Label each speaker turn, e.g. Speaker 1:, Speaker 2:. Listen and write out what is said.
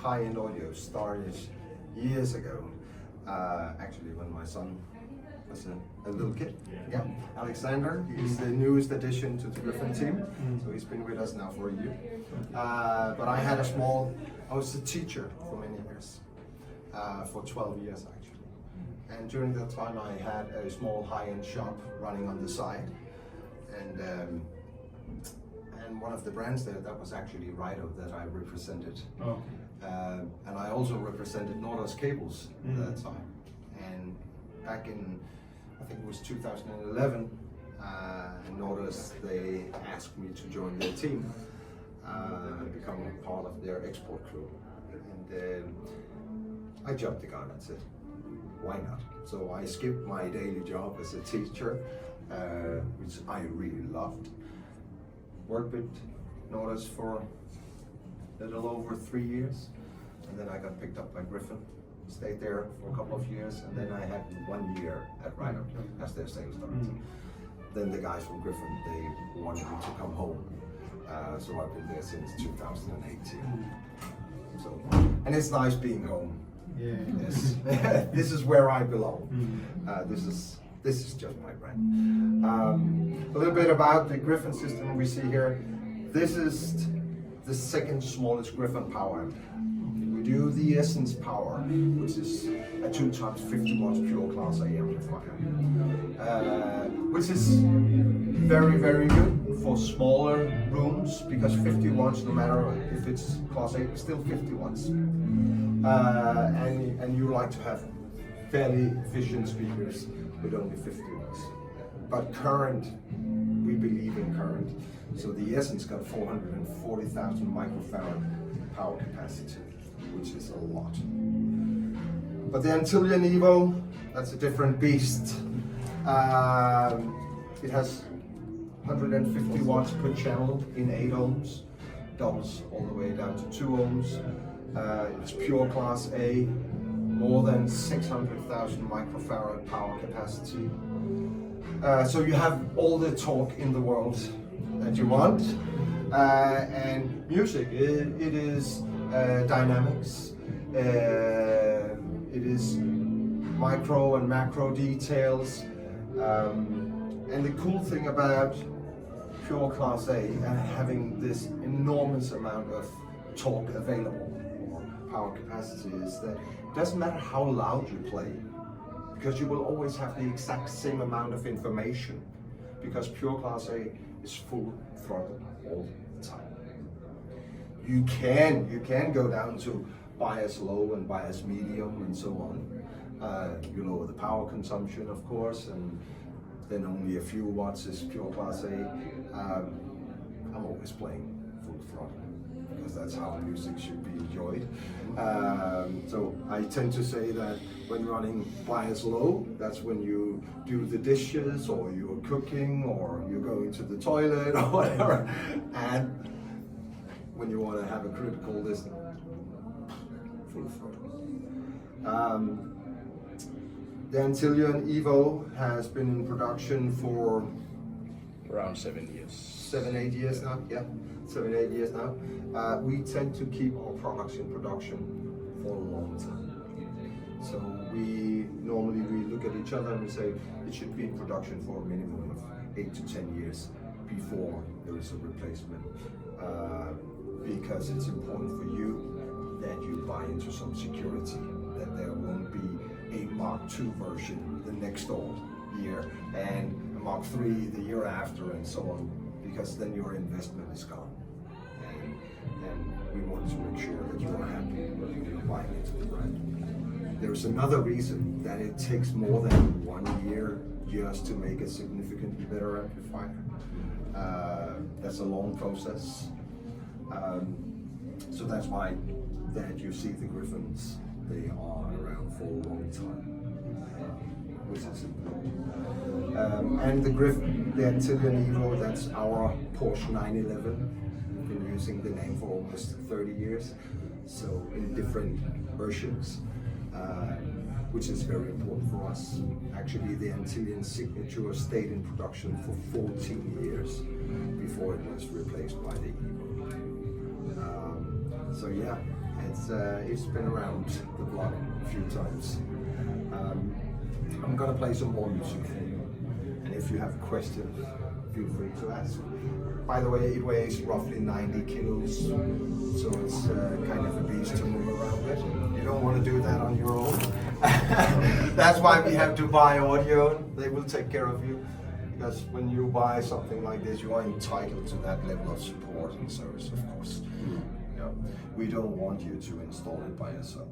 Speaker 1: high-end audio started years ago. Actually, when my son was a little kid. Yeah, Alexander. He's the newest addition to the Gryphon team, so he's been with us now for a year. But I was a teacher for many years, for 12 years actually. And during that time, I had a small high-end shop running on the side, and one of the brands there, that was actually Rido that I represented.
Speaker 2: Oh.
Speaker 1: And I also represented Nordos Cables at that time. And back in, I think it was 2011, Nordos, they asked me to join their team, become part of their export crew. And I jumped the gun and said, why not? So I skipped my daily job as a teacher, which I really loved. Worked with Nordos for a little over 3 years, and then I got picked up by Gryphon, stayed there for a couple of years, and then I had 1 year at Rido as their sales director. Then the guys from Gryphon, they wanted me to come home, so I've been there since 2018. So, and it's nice being home.
Speaker 2: Yeah.
Speaker 1: Yes. This is where I belong. This is just my brand. A little bit about the Gryphon system we see here. This is the second smallest Gryphon power amp. We do the Essence Power, which is a 2 times 50 watts pure class A amplifier, which is very, very good for smaller rooms, because 50 watts, no matter if it's class A, it's still 50 watts. And you like to have fairly efficient speakers with only 50 watts. But current, we believe in current. So the Essence got 440,000 microfarad power capacity, which is a lot. But the Antillion Evo, that's a different beast. It has 150 watts per channel in 8 ohms, doubles all the way down to 2 ohms. It's pure class A, more than 600,000 microfarad power capacity. So you have all the torque in the world that you want. And music, it is dynamics, it is micro and macro details. And the cool thing about pure class A and having this enormous amount of torque available, or power capacity, is that it doesn't matter how loud you play, because you will always have the exact same amount of information, because pure class A is full throttle all the time. You can go down to bias low and bias medium and so on. You lower the power consumption, of course, and then only a few watts is pure class A. I'm always playing full throttle, because that's how music should be enjoyed. So I tend to say that when running bias low, that's when you do the dishes, or you're cooking, or you're going to the toilet, or whatever. And when you want to have a critical listen, full throttle. The Antillion Evo has been in production for
Speaker 3: around 7 years.
Speaker 1: 7-8 years now, yeah. 7-8 years now. We tend to keep our products in production for a long time. So we normally look at each other and we say it should be in production for a minimum of 8 to 10 years before there is a replacement. Because it's important for you that you buy into some security, that there won't be a Mark II version the next year and a Mark III the year after, and so on, because then your investment is gone. And we want to make sure that you are happy when you're buying into the brand. There's another reason that it takes more than 1 year just to make a significantly better amplifier. That's a long process. So that's why that you see the Gryphons, they are around for a long time, which is important. And the Antillion Evo, that's our Porsche 911. We've been using the name for almost 30 years, so in different versions, which is very important for us. Actually, the Antillion Signature stayed in production for 14 years before it was replaced by the Evo. So yeah, It's been around the block a few times. I'm gonna play some more music for you, and if you have questions, feel free to ask. By the way, it weighs roughly 90 kilos, so it's kind of a beast to move around with. You don't want to do that on your own. That's why we have to buy audio. They will take care of you, because when you buy something like this, you are entitled to that level of support and service, of course. You know, we don't want you to install it by yourself.